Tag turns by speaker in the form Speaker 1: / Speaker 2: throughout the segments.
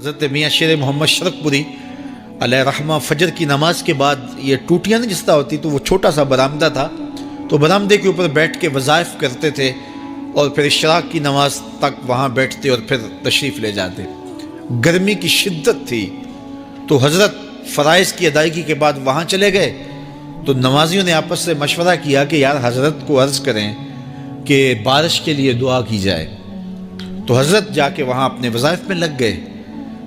Speaker 1: حضرت میاں شیر محمد شرک پوری علیہ رحمہ فجر کی نماز کے بعد یہ ٹوٹیاں نہیں جس طرح ہوتی تو وہ چھوٹا سا برآمدہ تھا، تو برآمدے کے اوپر بیٹھ کے وظائف کرتے تھے اور پھر اشراق کی نماز تک وہاں بیٹھتے اور پھر تشریف لے جاتے۔ گرمی کی شدت تھی تو حضرت فرائض کی ادائیگی کے بعد وہاں چلے گئے، تو نمازیوں نے آپس سے مشورہ کیا کہ یار حضرت کو عرض کریں کہ بارش کے لیے دعا کی جائے۔ تو حضرت جا کے وہاں اپنے وظائف میں لگ گئے،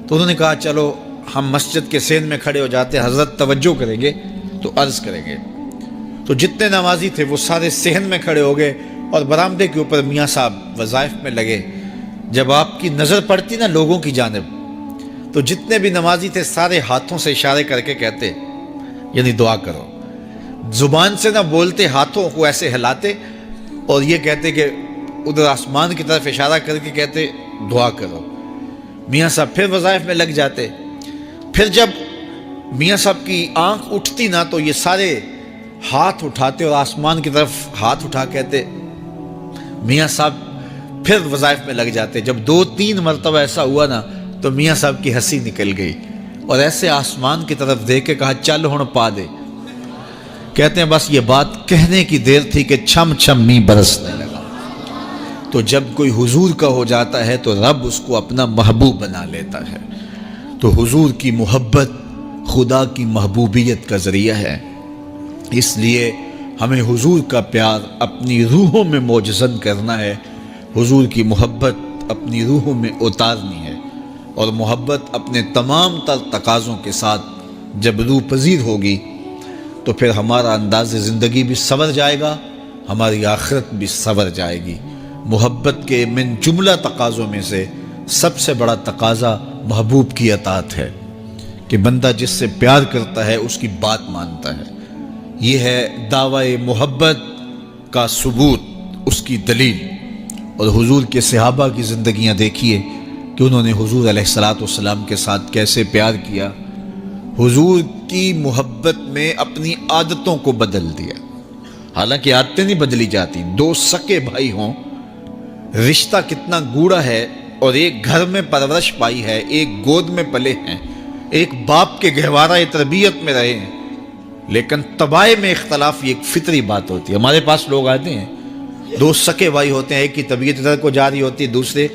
Speaker 1: تو انہوں نے کہا چلو ہم مسجد کے سین میں کھڑے ہو جاتے، حضرت توجہ کریں گے تو عرض کریں گے۔ تو جتنے نمازی تھے وہ سارے صحن میں کھڑے ہو گئے اور برآمدے کے اوپر میاں صاحب وظائف میں لگے۔ جب آپ کی نظر پڑتی نا لوگوں کی جانب، تو جتنے بھی نمازی تھے سارے ہاتھوں سے اشارے کر کے کہتے یعنی دعا کرو، زبان سے نہ بولتے، ہاتھوں کو ایسے ہلاتے اور یہ کہتے کہ ادھر آسمان کی طرف اشارہ کر کے کہتے دعا کرو۔ میاں صاحب پھر وظائف میں لگ جاتے۔ پھر جب میاں صاحب کی آنکھ اٹھتی نا تو یہ سارے ہاتھ اٹھاتے اور آسمان کی طرف ہاتھ اٹھا کہتے، میاں صاحب پھر وظائف میں لگ جاتے۔ جب 2-3 مرتبہ ایسا ہوا نا تو میاں صاحب کی ہنسی نکل گئی اور ایسے آسمان کی طرف دیکھ کے کہا چل ہن پا دے۔ کہتے ہیں بس یہ بات کہنے کی دیر تھی کہ چھم چھم می برسنے لگا۔ تو جب کوئی حضور کا ہو جاتا ہے تو رب اس کو اپنا محبوب بنا لیتا ہے۔ تو حضور کی محبت خدا کی محبوبیت کا ذریعہ ہے، اس لیے ہمیں حضور کا پیار اپنی روحوں میں موجزن کرنا ہے، حضور کی محبت اپنی روحوں میں اتارنی ہے، اور محبت اپنے تمام تر تقاضوں کے ساتھ جب روح پذیر ہوگی تو پھر ہمارا انداز زندگی بھی سنور جائے گا، ہماری آخرت بھی سنور جائے گی۔ محبت کے من جملہ تقاضوں میں سے سب سے بڑا تقاضا محبوب کی اطاعت ہے، کہ بندہ جس سے پیار کرتا ہے اس کی بات مانتا ہے۔ یہ ہے دعوی محبت کا ثبوت، اس کی دلیل۔ اور حضور کے صحابہ کی زندگیاں دیکھیے کہ انہوں نے حضور علیہ السلام کے ساتھ کیسے پیار کیا، حضور کی محبت میں اپنی عادتوں کو بدل دیا۔ حالانکہ عادتیں نہیں بدلی جاتی، 2 سکے بھائی ہوں، رشتہ کتنا گوڑا ہے، اور ایک گھر میں پرورش پائی ہے، ایک گود میں پلے ہیں، ایک باپ کے گہوارہ تربیت میں رہے ہیں، لیکن طبائع میں اختلاف یہ ایک فطری بات ہوتی ہے۔ ہمارے پاس لوگ آتے ہیں 2 سکے بھائی ہوتے ہیں، ایک کی طبیعت ادھر کو جا رہی ہوتی ہے، دوسرے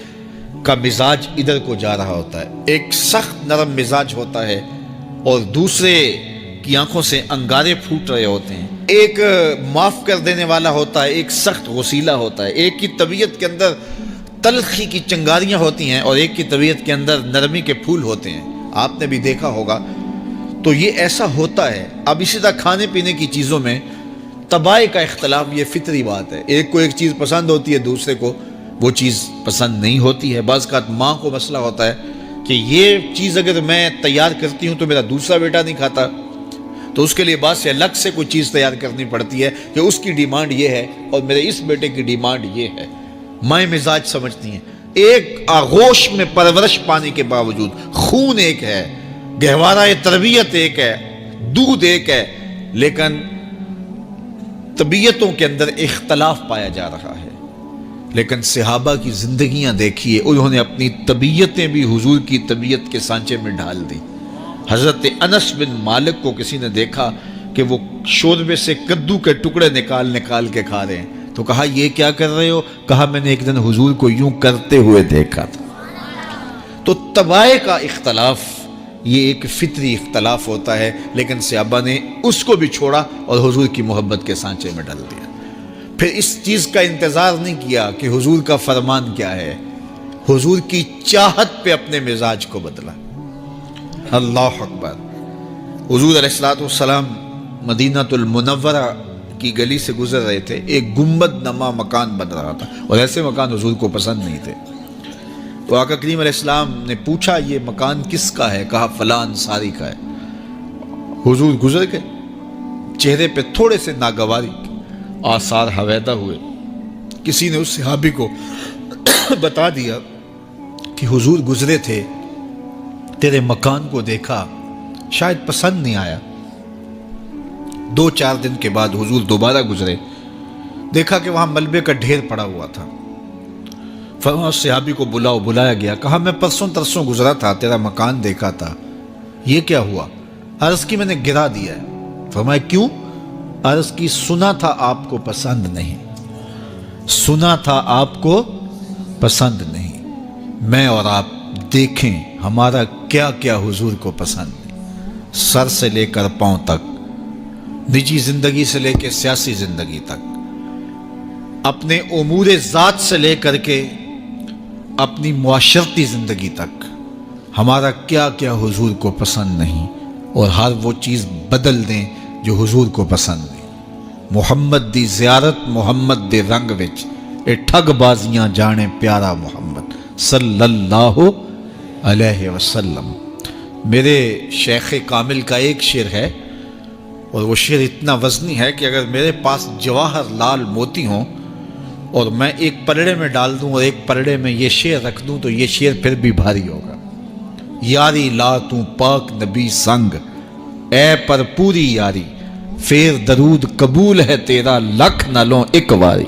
Speaker 1: کا مزاج ادھر کو جا رہا ہوتا ہے، ایک سخت نرم مزاج ہوتا ہے اور دوسرے کی آنکھوں سے انگارے پھوٹ رہے ہوتے ہیں، ایک معاف کر دینے والا ہوتا ہے، ایک سخت غصیلا ہوتا ہے، ایک کی طبیعت کے اندر تلخی کی چنگاریاں ہوتی ہیں اور ایک کی طبیعت کے اندر نرمی کے پھول ہوتے ہیں، آپ نے بھی دیکھا ہوگا۔ تو یہ ایسا ہوتا ہے۔ اب اسی طرح کھانے پینے کی چیزوں میں طبائع کا اختلاف یہ فطری بات ہے، ایک کو ایک چیز پسند ہوتی ہے، دوسرے کو وہ چیز پسند نہیں ہوتی ہے۔ بعض اوقات ماں کو مسئلہ ہوتا ہے کہ یہ چیز اگر میں تیار کرتی ہوں تو میرا دوسرا بیٹا نہیں کھاتا، تو اس کے لیے بعض سے الگ سے کوئی چیز تیار کرنی پڑتی ہے کہ اس کی ڈیمانڈ یہ ہے اور میرے اس بیٹے کی ڈیمانڈ یہ ہے۔ مائیں مزاج سمجھتی ہیں، ایک آغوش میں پرورش پانے کے باوجود خون ایک ہے، گہوارہ تربیت ایک ہے، دودھ ایک ہے، لیکن طبیعتوں کے اندر اختلاف پایا جا رہا ہے۔ لیکن صحابہ کی زندگیاں دیکھیے، انہوں نے اپنی طبیعتیں بھی حضور کی طبیعت کے سانچے میں ڈھال دی۔ حضرت انس بن مالک کو کسی نے دیکھا کہ وہ شوربے سے کدو کے ٹکڑے نکال کے کھا رہے ہیں، تو کہا یہ کیا کر رہے ہو؟ کہا میں نے ایک دن حضور کو یوں کرتے ہوئے دیکھا تھا۔ تو طبائع کا اختلاف یہ ایک فطری اختلاف ہوتا ہے، لیکن صحابہ نے اس کو بھی چھوڑا اور حضور کی محبت کے سانچے میں ڈال دیا۔ پھر اس چیز کا انتظار نہیں کیا کہ حضور کا فرمان کیا ہے، حضور کی چاہت پہ اپنے مزاج کو بدلا۔ اللہ اکبر۔ حضور علیہ السلام مدینہ المنورہ کی گلی سے گزر رہے تھے، ایک گنبد نما مکان بن رہا تھا، اور ایسے مکان حضور کو پسند نہیں تھے۔ تو آقا کریم علیہ السلام نے پوچھا یہ مکان کس کا ہے؟ کہا فلاں انصاری کا ہے۔ حضور گزر گئے، چہرے پہ تھوڑے سے ناگواری آثار حویدہ ہوئے۔ کسی نے اس صحابی کو بتا دیا کہ حضور گزرے تھے، تیرے مکان کو دیکھا، شاید پسند نہیں آیا۔ 2-4 دن کے بعد حضور دوبارہ گزرے، دیکھا کہ وہاں ملبے کا ڈھیر پڑا ہوا تھا۔ فرمایا صحابی کو بلاؤ، بلایا گیا، کہا میں پرسوں ترسوں گزرا تھا، تیرا مکان دیکھا تھا، یہ کیا ہوا؟ عرض کی میں نے گرا دیا ہے۔ فرمایا کیوں؟ عرض کی سنا تھا آپ کو پسند نہیں، سنا تھا آپ کو پسند نہیں، میں اور آپ دیکھیں ہمارا کیا کیا حضور کو پسند ہے، سر سے لے کر پاؤں تک، نجی زندگی سے لے کے سیاسی زندگی تک، اپنے امور ذات سے لے کر کے اپنی معاشرتی زندگی تک، ہمارا کیا کیا حضور کو پسند نہیں، اور ہر وہ چیز بدل دیں جو حضور کو پسند نہیں۔ محمد دی زیارت محمد دے رنگ وچ، اے ٹھگ بازیاں جانے پیارا محمد صلی اللہ علیہ وسلم۔ میرے شیخ کامل کا ایک شعر ہے، اور وہ شعر اتنا وزنی ہے کہ اگر میرے پاس جواہر لال موتی ہوں اور میں ایک پلڑے میں ڈال دوں اور ایک پلڑے میں یہ شعر رکھ دوں تو یہ شعر پھر بھی بھاری ہوگا۔ یاری لا تو پاک نبی سنگ، اے پر پوری یاری، پھر درود قبول ہے تیرا لکھ نہ لوں ایک واری۔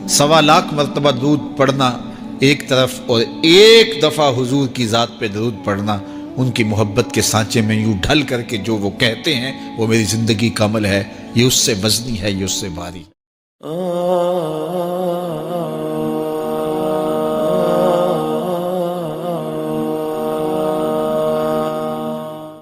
Speaker 1: 1.25 لاکھ مرتبہ درود پڑھنا ایک طرف، اور ایک دفعہ حضور کی ذات پہ درود پڑھنا، ان کی محبت کے سانچے میں یوں ڈھل کر کے جو وہ کہتے ہیں وہ میری زندگی کا عمل ہے، یہ اس سے وزنی ہے، یہ اس سے بھاری ہے۔